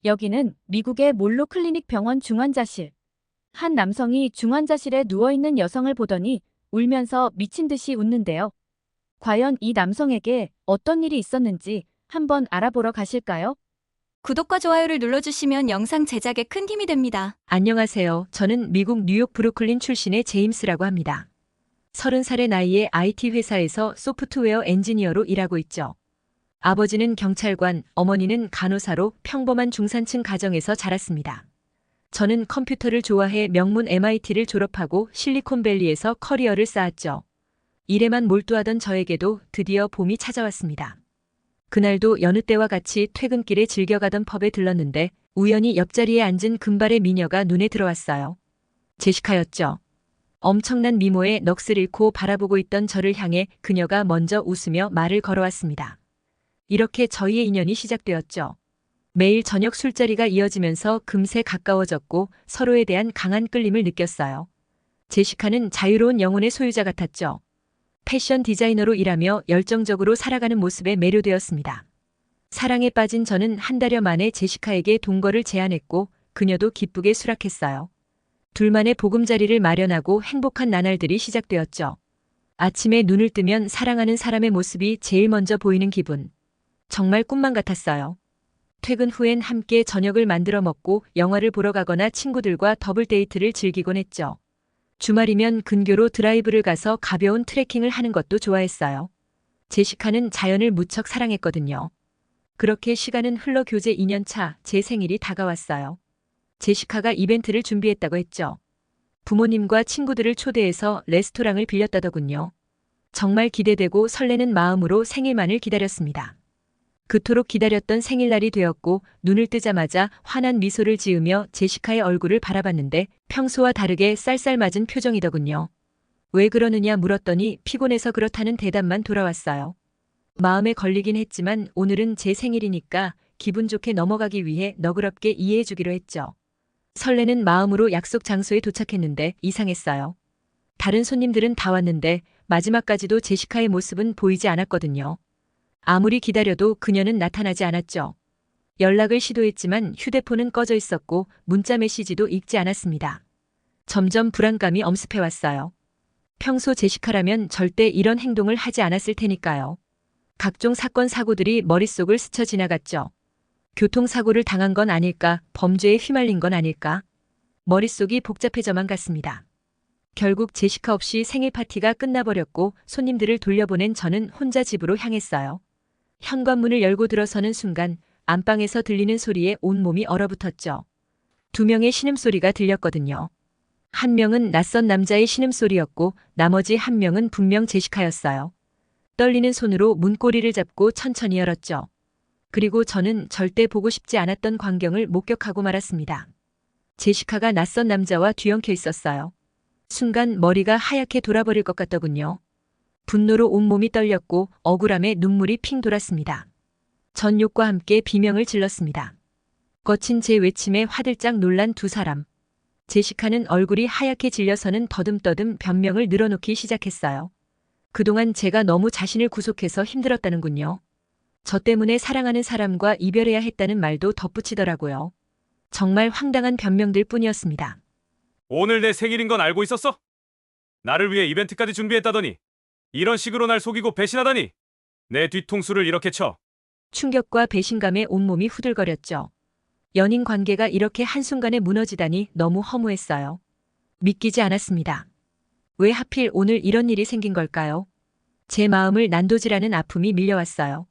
여기는 미국의 몰로 클리닉 병원 중환자실. 한 남성이 중환자실에 누워있는 여성을 보더니 울면서 미친 듯이 웃는데요. 과연 이 남성에게 어떤 일이 있었는지 한번 알아보러 가실까요? 구독과 좋아요를 눌러주시면 영상 제작에 큰 힘이 됩니다. 안녕하세요. 저는 미국 뉴욕 브루클린 출신의 제임스라고 합니다. 30살의 나이에 IT 회사에서 소프트웨어 엔지니어로 일하고 있죠. 아버지는 경찰관, 어머니는 간호사로 평범한 중산층 가정에서 자랐습니다. 저는 컴퓨터를 좋아해 명문 MIT를 졸업하고 실리콘밸리에서 커리어를 쌓았죠. 일에만 몰두하던 저에게도 드디어 봄이 찾아왔습니다. 그날도 여느 때와 같이 퇴근길에 즐겨가던 펍에 들렀는데 우연히 옆자리에 앉은 금발의 미녀가 눈에 들어왔어요. 제시카였죠. 엄청난 미모에 넋을 잃고 바라보고 있던 저를 향해 그녀가 먼저 웃으며 말을 걸어왔습니다. 이렇게 저희의 인연이 시작되었죠. 매일 저녁 술자리가 이어지면서 금세 가까워졌고 서로에 대한 강한 끌림을 느꼈어요. 제시카는 자유로운 영혼의 소유자 같았죠. 패션 디자이너로 일하며 열정적으로 살아가는 모습에 매료되었습니다. 사랑에 빠진 저는 한 달여 만에 제시카에게 동거를 제안했고 그녀도 기쁘게 수락했어요. 둘만의 보금자리를 마련하고 행복한 나날들이 시작되었죠. 아침에 눈을 뜨면 사랑하는 사람의 모습이 제일 먼저 보이는 기분. 정말 꿈만 같았어요. 퇴근 후엔 함께 저녁을 만들어 먹고 영화를 보러 가거나 친구들과 더블 데이트를 즐기곤 했죠. 주말이면 근교로 드라이브를 가서 가벼운 트레킹을 하는 것도 좋아했어요. 제시카는 자연을 무척 사랑했거든요. 그렇게 시간은 흘러 교제 2년 차 제 생일이 다가왔어요. 제시카가 이벤트를 준비했다고 했죠. 부모님과 친구들을 초대해서 레스토랑을 빌렸다더군요. 정말 기대되고 설레는 마음으로 생일만을 기다렸습니다. 그토록 기다렸던 생일날이 되었고 눈을 뜨자마자 환한 미소를 지으며 제시카의 얼굴을 바라봤는데 평소와 다르게 쌀쌀맞은 표정이더군요. 왜 그러느냐 물었더니 피곤해서 그렇다는 대답만 돌아왔어요. 마음에 걸리긴 했지만 오늘은 제 생일이니까 기분 좋게 넘어가기 위해 너그럽게 이해해주기로 했죠. 설레는 마음으로 약속 장소에 도착했는데 이상했어요. 다른 손님들은 다 왔는데 마지막까지도 제시카의 모습은 보이지 않았거든요. 아무리 기다려도 그녀는 나타나지 않았죠. 연락을 시도했지만 휴대폰은 꺼져 있었고 문자 메시지도 읽지 않았습니다. 점점 불안감이 엄습해왔어요. 평소 제시카라면 절대 이런 행동을 하지 않았을 테니까요. 각종 사건 사고들이 머릿속을 스쳐 지나갔죠. 교통사고를 당한 건 아닐까, 범죄에 휘말린 건 아닐까. 머릿속이 복잡해져만 갔습니다. 결국 제시카 없이 생일 파티가 끝나버렸고 손님들을 돌려보낸 저는 혼자 집으로 향했어요. 현관문을 열고 들어서는 순간 안방에서 들리는 소리에 온몸이 얼어붙었죠. 2명의 신음소리가 들렸거든요. 한 명은 낯선 남자의 신음소리였고 나머지 한 명은 분명 제시카였어요. 떨리는 손으로 문고리를 잡고 천천히 열었죠. 그리고 저는 절대 보고 싶지 않았던 광경을 목격하고 말았습니다. 제시카가 낯선 남자와 뒤엉켜 있었어요. 순간 머리가 하얗게 돌아버릴 것 같더군요. 분노로 온몸이 떨렸고 억울함에 눈물이 핑 돌았습니다. 전욕과 함께 비명을 질렀습니다. 거친 제 외침에 화들짝 놀란 두 사람. 제시카는 얼굴이 하얗게 질려서는 더듬더듬 변명을 늘어놓기 시작했어요. 그동안 제가 너무 자신을 구속해서 힘들었다는군요. 저 때문에 사랑하는 사람과 이별해야 했다는 말도 덧붙이더라고요. 정말 황당한 변명들 뿐이었습니다. 오늘 내 생일인 건 알고 있었어? 나를 위해 이벤트까지 준비했다더니 이런 식으로 날 속이고 배신하다니. 내 뒤통수를 이렇게 쳐. 충격과 배신감에 온몸이 후들거렸죠. 연인 관계가 이렇게 한순간에 무너지다니 너무 허무했어요. 믿기지 않았습니다. 왜 하필 오늘 이런 일이 생긴 걸까요? 제 마음을 난도질하는 아픔이 밀려왔어요.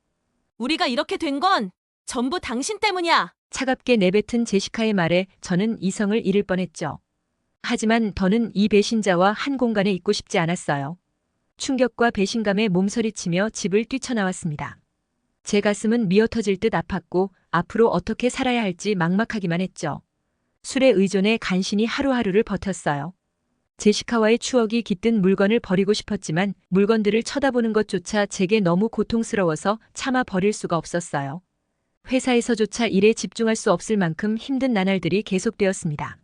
우리가 이렇게 된 건 전부 당신 때문이야. 차갑게 내뱉은 제시카의 말에 저는 이성을 잃을 뻔했죠. 하지만 더는 이 배신자와 한 공간에 있고 싶지 않았어요. 충격과 배신감에 몸서리치며 집을 뛰쳐나왔습니다. 제 가슴은 미어터질 듯 아팠고 앞으로 어떻게 살아야 할지 막막하기만 했죠. 술에 의존해 간신히 하루하루를 버텼어요. 제시카와의 추억이 깃든 물건을 버리고 싶었지만 물건들을 쳐다보는 것조차 제게 너무 고통스러워서 차마 버릴 수가 없었어요. 회사에서조차 일에 집중할 수 없을 만큼 힘든 나날들이 계속되었습니다.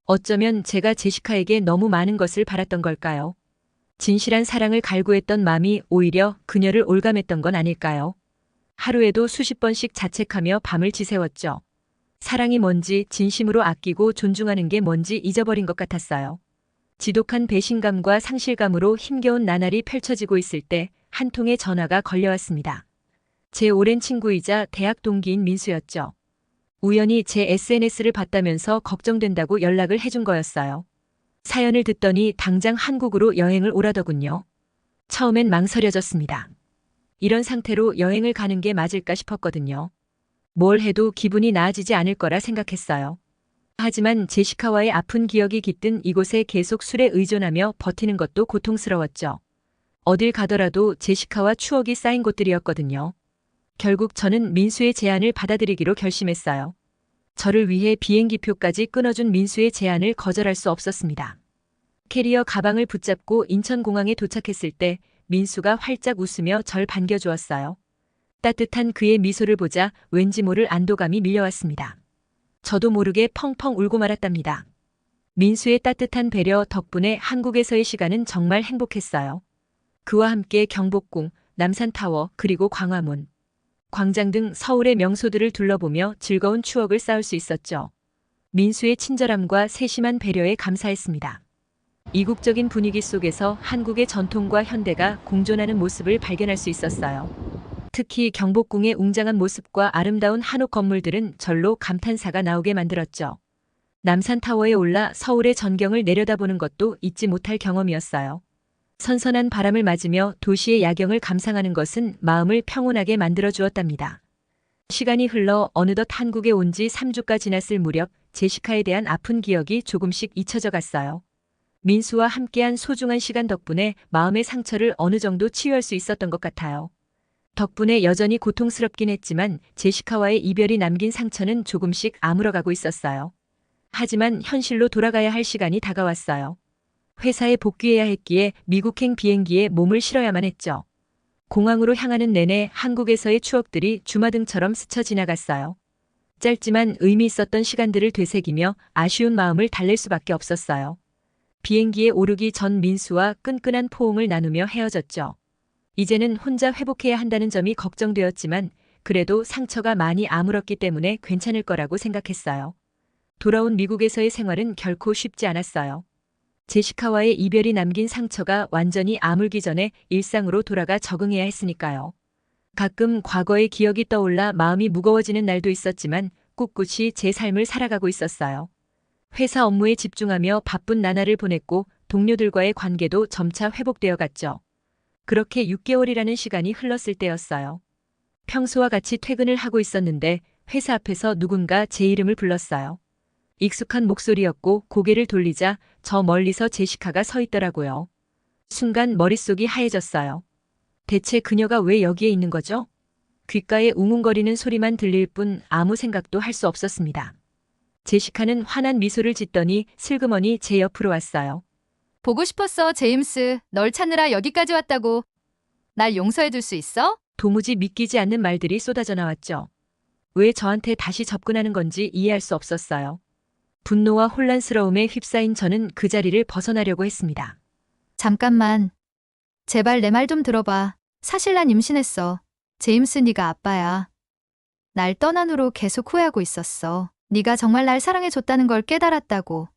어쩌면 제가 제시카에게 너무 많은 것을 바랐던 걸까요? 진실한 사랑을 갈구했던 마음이 오히려 그녀를 올감했던 건 아닐까요? 하루에도 수십 번씩 자책하며 밤을 지새웠죠. 사랑이 뭔지, 진심으로 아끼고 존중하는 게 뭔지 잊어버린 것 같았어요. 지독한 배신감과 상실감으로 힘겨운 나날이 펼쳐지고 있을 때 한 통의 전화가 걸려왔습니다. 제 오랜 친구이자 대학 동기인 민수였죠. 우연히 제 SNS를 봤다면서 걱정된다고 연락을 해준 거였어요. 사연을 듣더니 당장 한국으로 여행을 오라더군요. 처음엔 망설여졌습니다. 이런 상태로 여행을 가는 게 맞을까 싶었거든요. 뭘 해도 기분이 나아지지 않을 거라 생각했어요. 하지만 제시카와의 아픈 기억이 깃든 이곳에 계속 술에 의존하며 버티는 것도 고통스러웠죠. 어딜 가더라도 제시카와 추억이 쌓인 곳들이었거든요. 결국 저는 민수의 제안을 받아들이기로 결심했어요. 저를 위해 비행기표까지 끊어준 민수의 제안을 거절할 수 없었습니다. 캐리어 가방을 붙잡고 인천공항에 도착했을 때 민수가 활짝 웃으며 절 반겨주었어요. 따뜻한 그의 미소를 보자 왠지 모를 안도감이 밀려왔습니다. 저도 모르게 펑펑 울고 말았답니다. 민수의 따뜻한 배려 덕분에 한국에서의 시간은 정말 행복했어요. 그와 함께 경복궁, 남산타워, 그리고 광화문, 광장 등 서울의 명소들을 둘러보며 즐거운 추억을 쌓을 수 있었죠. 민수의 친절함과 세심한 배려에 감사했습니다. 이국적인 분위기 속에서 한국의 전통과 현대가 공존하는 모습을 발견할 수 있었어요. 특히 경복궁의 웅장한 모습과 아름다운 한옥 건물들은 절로 감탄사가 나오게 만들었죠. 남산타워에 올라 서울의 전경을 내려다보는 것도 잊지 못할 경험이었어요. 선선한 바람을 맞으며 도시의 야경을 감상하는 것은 마음을 평온하게 만들어 주었답니다. 시간이 흘러 어느덧 한국에 온 지 3주가 지났을 무렵 제시카에 대한 아픈 기억이 조금씩 잊혀져 갔어요. 민수와 함께한 소중한 시간 덕분에 마음의 상처를 어느 정도 치유할 수 있었던 것 같아요. 덕분에 여전히 고통스럽긴 했지만 제시카와의 이별이 남긴 상처는 조금씩 아물어가고 있었어요. 하지만 현실로 돌아가야 할 시간이 다가왔어요. 회사에 복귀해야 했기에 미국행 비행기에 몸을 실어야만 했죠. 공항으로 향하는 내내 한국에서의 추억들이 주마등처럼 스쳐 지나갔어요. 짧지만 의미 있었던 시간들을 되새기며 아쉬운 마음을 달랠 수밖에 없었어요. 비행기에 오르기 전 민수와 끈끈한 포옹을 나누며 헤어졌죠. 이제는 혼자 회복해야 한다는 점이 걱정되었지만 그래도 상처가 많이 아물었기 때문에 괜찮을 거라고 생각했어요. 돌아온 미국에서의 생활은 결코 쉽지 않았어요. 제시카와의 이별이 남긴 상처가 완전히 아물기 전에 일상으로 돌아가 적응해야 했으니까요. 가끔 과거의 기억이 떠올라 마음이 무거워지는 날도 있었지만 꿋꿋이 제 삶을 살아가고 있었어요. 회사 업무에 집중하며 바쁜 나날을 보냈고 동료들과의 관계도 점차 회복되어 갔죠. 그렇게 6개월이라는 시간이 흘렀을 때였어요. 평소와 같이 퇴근을 하고 있었는데 회사 앞에서 누군가 제 이름을 불렀어요. 익숙한 목소리였고 고개를 돌리자 저 멀리서 제시카가 서 있더라고요. 순간 머릿속이 하얘졌어요. 대체 그녀가 왜 여기에 있는 거죠? 귓가에 웅웅거리는 소리만 들릴 뿐 아무 생각도 할 수 없었습니다. 제시카는 환한 미소를 짓더니 슬그머니 제 옆으로 왔어요. 보고 싶었어, 제임스. 널 찾느라 여기까지 왔다고. 날 용서해줄 수 있어? 도무지 믿기지 않는 말들이 쏟아져 나왔죠. 왜 저한테 다시 접근하는 건지 이해할 수 없었어요. 분노와 혼란스러움에 휩싸인 저는 그 자리를 벗어나려고 했습니다. 잠깐만. 제발 내 말 좀 들어봐. 사실 난 임신했어. 제임스, 네가 아빠야. 날 떠난 후로 계속 후회하고 있었어. 네가 정말 날 사랑해줬다는 걸 깨달았다고.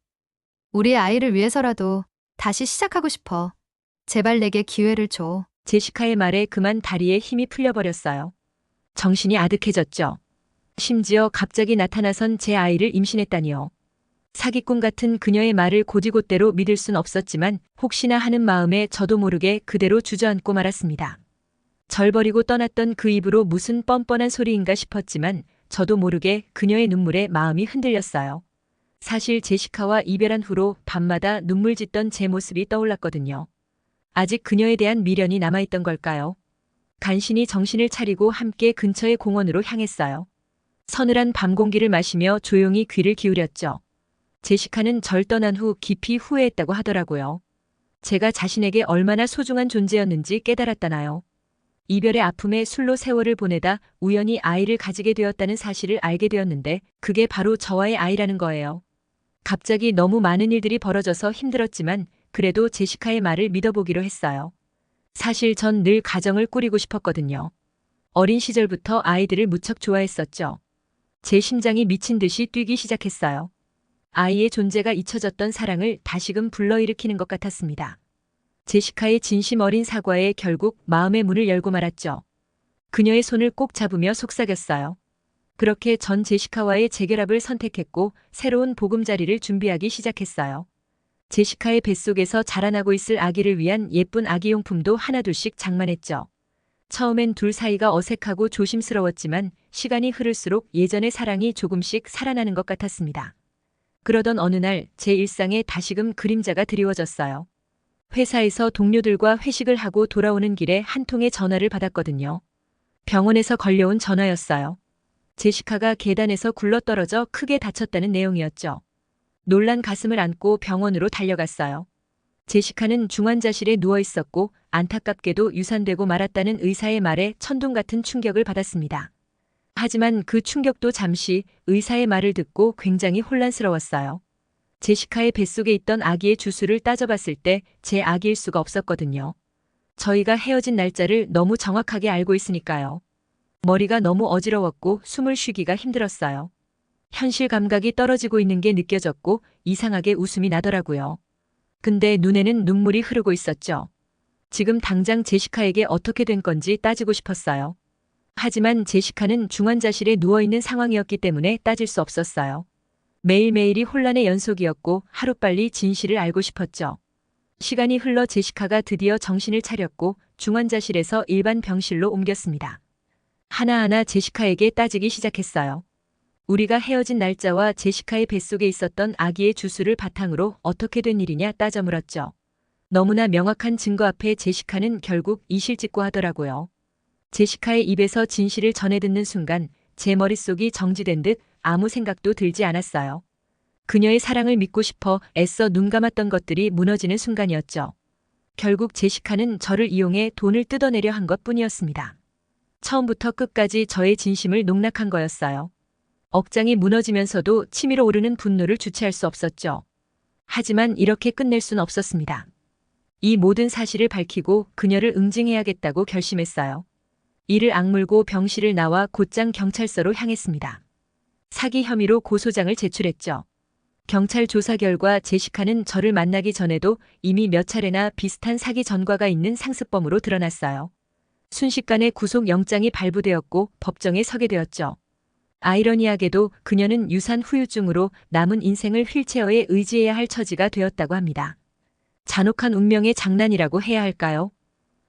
우리의 아이를 위해서라도 다시 시작하고 싶어. 제발 내게 기회를 줘. 제시카의 말에 그만 다리에 힘이 풀려버렸어요. 정신이 아득해졌죠. 심지어 갑자기 나타나선 제 아이를 임신했다니요. 사기꾼 같은 그녀의 말을 곧이곧대로 믿을 순 없었지만 혹시나 하는 마음에 저도 모르게 그대로 주저앉고 말았습니다. 절 버리고 떠났던 그 입으로 무슨 뻔뻔한 소리인가 싶었지만 저도 모르게 그녀의 눈물에 마음이 흔들렸어요. 사실 제시카와 이별한 후로 밤마다 눈물 짓던 제 모습이 떠올랐거든요. 아직 그녀에 대한 미련이 남아있던 걸까요? 간신히 정신을 차리고 함께 근처의 공원으로 향했어요. 서늘한 밤 공기를 마시며 조용히 귀를 기울였죠. 제시카는 절 떠난 후 깊이 후회했다고 하더라고요. 제가 자신에게 얼마나 소중한 존재였는지 깨달았다나요. 이별의 아픔에 술로 세월을 보내다 우연히 아이를 가지게 되었다는 사실을 알게 되었는데 그게 바로 저와의 아이라는 거예요. 갑자기 너무 많은 일들이 벌어져서 힘들었지만 그래도 제시카의 말을 믿어보기로 했어요. 사실 전 늘 가정을 꾸리고 싶었거든요. 어린 시절부터 아이들을 무척 좋아했었죠. 제 심장이 미친 듯이 뛰기 시작했어요. 아이의 존재가 잊혀졌던 사랑을 다시금 불러일으키는 것 같았습니다. 제시카의 진심 어린 사과에 결국 마음의 문을 열고 말았죠. 그녀의 손을 꼭 잡으며 속삭였어요. 그렇게 전 제시카와의 재결합을 선택했고 새로운 보금자리를 준비하기 시작했어요. 제시카의 뱃속에서 자라나고 있을 아기를 위한 예쁜 아기용품도 하나둘씩 장만했죠. 처음엔 둘 사이가 어색하고 조심스러웠지만 시간이 흐를수록 예전의 사랑이 조금씩 살아나는 것 같았습니다. 그러던 어느 날 제 일상에 다시금 그림자가 드리워졌어요. 회사에서 동료들과 회식을 하고 돌아오는 길에 한 통의 전화를 받았거든요. 병원에서 걸려온 전화였어요. 제시카가 계단에서 굴러떨어져 크게 다쳤다는 내용이었죠. 놀란 가슴을 안고 병원으로 달려갔어요. 제시카는 중환자실에 누워 있었고 안타깝게도 유산되고 말았다는 의사의 말에 천둥 같은 충격을 받았습니다. 하지만 그 충격도 잠시 의사의 말을 듣고 굉장히 혼란스러웠어요. 제시카의 뱃속에 있던 아기의 주수를 따져봤을 때 제 아기일 수가 없었거든요. 저희가 헤어진 날짜를 너무 정확하게 알고 있으니까요. 머리가 너무 어지러웠고 숨을 쉬기가 힘들었어요. 현실 감각이 떨어지고 있는 게 느껴졌고 이상하게 웃음이 나더라고요. 근데 눈에는 눈물이 흐르고 있었죠. 지금 당장 제시카에게 어떻게 된 건지 따지고 싶었어요. 하지만 제시카는 중환자실에 누워있는 상황이었기 때문에 따질 수 없었어요. 매일매일이 혼란의 연속이었고 하루빨리 진실을 알고 싶었죠. 시간이 흘러 제시카가 드디어 정신을 차렸고 중환자실에서 일반 병실로 옮겼습니다. 하나하나 제시카에게 따지기 시작했어요. 우리가 헤어진 날짜와 제시카의 뱃속에 있었던 아기의 주수를 바탕으로 어떻게 된 일이냐 따져 물었죠. 너무나 명확한 증거 앞에 제시카는 결국 이실직고하더라고요. 제시카의 입에서 진실을 전해 듣는 순간 제 머릿속이 정지된 듯 아무 생각도 들지 않았어요. 그녀의 사랑을 믿고 싶어 애써 눈 감았던 것들이 무너지는 순간이었죠. 결국 제시카는 저를 이용해 돈을 뜯어내려 한 것뿐이었습니다. 처음부터 끝까지 저의 진심을 농락한 거였어요. 억장이 무너지면서도 치밀어 오르는 분노를 주체할 수 없었죠. 하지만 이렇게 끝낼 순 없었습니다. 이 모든 사실을 밝히고 그녀를 응징해야겠다고 결심했어요. 이를 악물고 병실을 나와 곧장 경찰서로 향했습니다. 사기 혐의로 고소장을 제출했죠. 경찰 조사 결과 제시카는 저를 만나기 전에도 이미 몇 차례나 비슷한 사기 전과가 있는 상습범으로 드러났어요. 순식간에 구속영장이 발부되었고 법정에 서게 되었죠. 아이러니하게도 그녀는 유산 후유증으로 남은 인생을 휠체어에 의지해야 할 처지가 되었다고 합니다. 잔혹한 운명의 장난이라고 해야 할까요?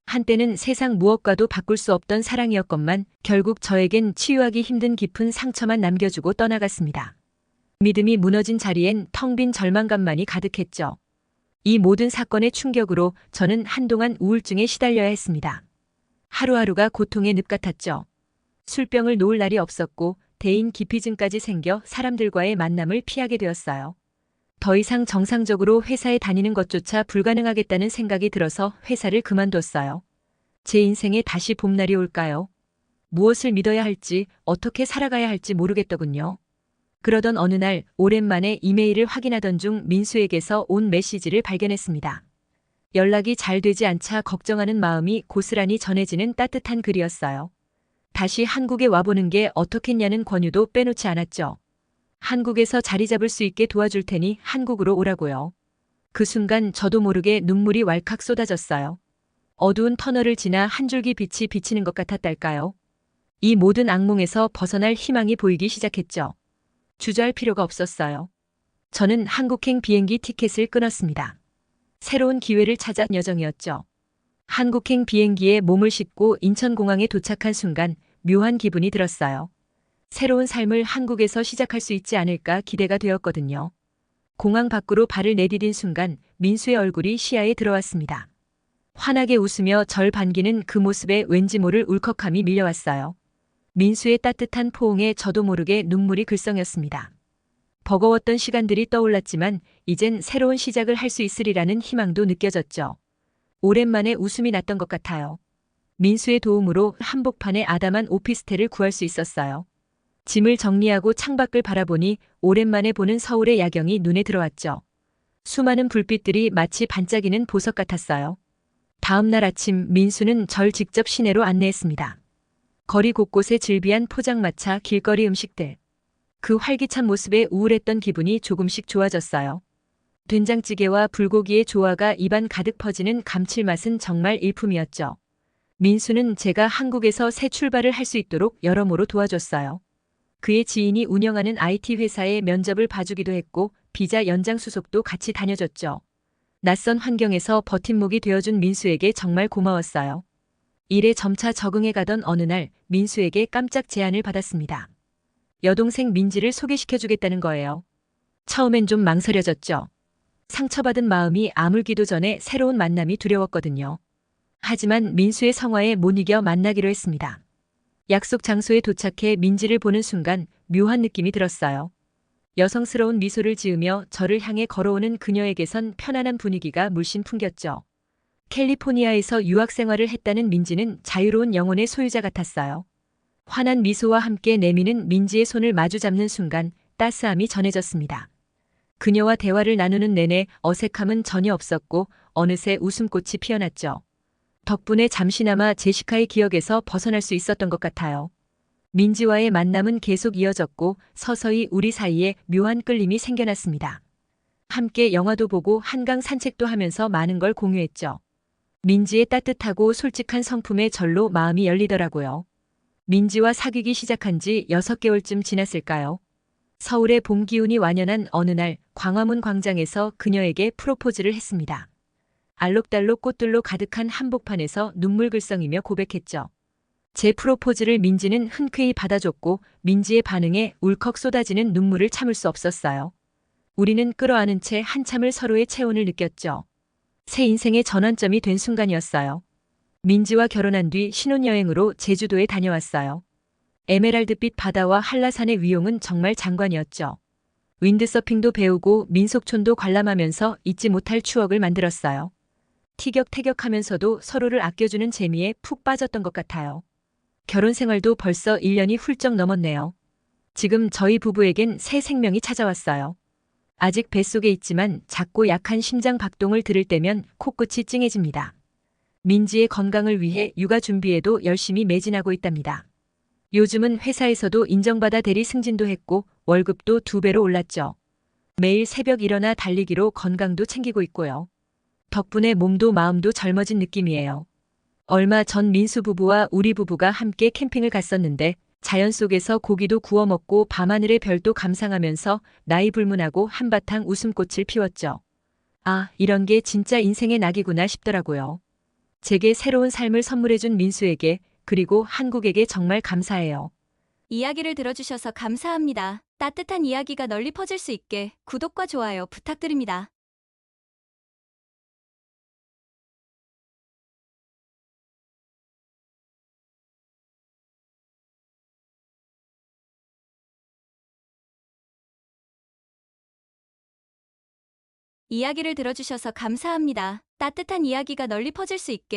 한때는 세상 무엇과도 바꿀 수 없던 사랑이었건만 결국 저에겐 치유하기 힘든 깊은 상처만 남겨주고 떠나갔습니다. 믿음이 무너진 자리엔 텅 빈 절망감만이 가득했죠. 이 모든 사건의 충격으로 저는 한동안 우울증에 시달려야 했습니다. 하루하루가 고통의 늪 같았죠. 술병을 놓을 날이 없었고 대인 기피증까지 생겨 사람들과의 만남을 피하게 되었어요. 더 이상 정상적으로 회사에 다니는 것조차 불가능하겠다는 생각이 들어서 회사를 그만뒀어요. 제 인생에 다시 봄날이 올까요? 무엇을 믿어야 할지, 어떻게 살아가야 할지 모르겠더군요. 그러던 어느 날 오랜만에 이메일을 확인하던 중 민수에게서 온 메시지를 발견했습니다. 연락이 잘 되지 않자 걱정하는 마음이 고스란히 전해지는 따뜻한 글이었어요. 다시 한국에 와보는 게 어떻겠냐는 권유도 빼놓지 않았죠. 한국에서 자리 잡을 수 있게 도와줄 테니 한국으로 오라고요. 그 순간 저도 모르게 눈물이 왈칵 쏟아졌어요. 어두운 터널을 지나 한 줄기 빛이 비치는 것 같았달까요? 이 모든 악몽에서 벗어날 희망이 보이기 시작했죠. 주저할 필요가 없었어요. 저는 한국행 비행기 티켓을 끊었습니다. 새로운 기회를 찾아 여정이었죠. 한국행 비행기에 몸을 싣고 인천공항에 도착한 순간 묘한 기분이 들었어요. 새로운 삶을 한국에서 시작할 수 있지 않을까 기대가 되었거든요. 공항 밖으로 발을 내디딘 순간 민수의 얼굴이 시야에 들어왔습니다. 환하게 웃으며 절 반기는 그 모습에 왠지 모를 울컥함이 밀려왔어요. 민수의 따뜻한 포옹에 저도 모르게 눈물이 글썽였습니다. 버거웠던 시간들이 떠올랐지만 이젠 새로운 시작을 할 수 있으리라는 희망도 느껴졌죠. 오랜만에 웃음이 났던 것 같아요. 민수의 도움으로 한복판에 아담한 오피스텔을 구할 수 있었어요. 짐을 정리하고 창밖을 바라보니 오랜만에 보는 서울의 야경이 눈에 들어왔죠. 수많은 불빛들이 마치 반짝이는 보석 같았어요. 다음 날 아침 민수는 절 직접 시내로 안내했습니다. 거리 곳곳에 즐비한 포장마차, 길거리 음식들. 그 활기찬 모습에 우울했던 기분이 조금씩 좋아졌어요. 된장찌개와 불고기의 조화가 입안 가득 퍼지는 감칠맛은 정말 일품이었죠. 민수는 제가 한국에서 새 출발을 할 수 있도록 여러모로 도와줬어요. 그의 지인이 운영하는 IT 회사에 면접을 봐주기도 했고 비자 연장 수속도 같이 다녀줬죠. 낯선 환경에서 버팀목이 되어준 민수에게 정말 고마웠어요. 일에 점차 적응해 가던 어느 날 민수에게 깜짝 제안을 받았습니다. 여동생 민지를 소개시켜주겠다는 거예요. 처음엔 좀 망설여졌죠. 상처받은 마음이 아물기도 전에 새로운 만남이 두려웠거든요. 하지만 민수의 성화에 못 이겨 만나기로 했습니다. 약속 장소에 도착해 민지를 보는 순간 묘한 느낌이 들었어요. 여성스러운 미소를 지으며 저를 향해 걸어오는 그녀에게선 편안한 분위기가 물씬 풍겼죠. 캘리포니아에서 유학 생활을 했다는 민지는 자유로운 영혼의 소유자 같았어요. 환한 미소와 함께 내미는 민지의 손을 마주 잡는 순간 따스함이 전해졌습니다. 그녀와 대화를 나누는 내내 어색함은 전혀 없었고 어느새 웃음꽃이 피어났죠. 덕분에 잠시나마 제시카의 기억에서 벗어날 수 있었던 것 같아요. 민지와의 만남은 계속 이어졌고 서서히 우리 사이에 묘한 끌림이 생겨났습니다. 함께 영화도 보고 한강 산책도 하면서 많은 걸 공유했죠. 민지의 따뜻하고 솔직한 성품에 절로 마음이 열리더라고요. 민지와 사귀기 시작한 지 6개월쯤 지났을까요? 서울의 봄 기운이 완연한 어느 날 광화문 광장에서 그녀에게 프로포즈를 했습니다. 알록달록 꽃들로 가득한 한복판에서 눈물글썽이며 고백했죠. 제 프로포즈를 민지는 흔쾌히 받아줬고 민지의 반응에 울컥 쏟아지는 눈물을 참을 수 없었어요. 우리는 끌어안은 채 한참을 서로의 체온을 느꼈죠. 새 인생의 전환점이 된 순간이었어요. 민지와 결혼한 뒤 신혼여행으로 제주도에 다녀왔어요. 에메랄드빛 바다와 한라산의 위용은 정말 장관이었죠. 윈드서핑도 배우고 민속촌도 관람하면서 잊지 못할 추억을 만들었어요. 티격태격하면서도 서로를 아껴주는 재미에 푹 빠졌던 것 같아요. 결혼 생활도 벌써 1년이 훌쩍 넘었네요. 지금 저희 부부에겐 새 생명이 찾아왔어요. 아직 뱃속에 있지만 작고 약한 심장 박동을 들을 때면 코끝이 찡해집니다. 민지의 건강을 위해 육아 준비에도 열심히 매진하고 있답니다. 요즘은 회사에서도 인정받아 대리 승진도 했고 월급도 2배로 올랐죠. 매일 새벽 일어나 달리기로 건강도 챙기고 있고요. 덕분에 몸도 마음도 젊어진 느낌이에요. 얼마 전 민수 부부와 우리 부부가 함께 캠핑을 갔었는데 자연 속에서 고기도 구워 먹고 밤하늘의 별도 감상하면서 나이 불문하고 한바탕 웃음꽃을 피웠죠. 아, 이런 게 진짜 인생의 낙이구나 싶더라고요. 제게 새로운 삶을 선물해준 민수에게 그리고 한국에게 정말 감사해요. 이야기를 들어주셔서 감사합니다. 따뜻한 이야기가 널리 퍼질 수 있게 구독과 좋아요 부탁드립니다. 이야기를 들어주셔서 감사합니다. 따뜻한 이야기가 널리 퍼질 수 있게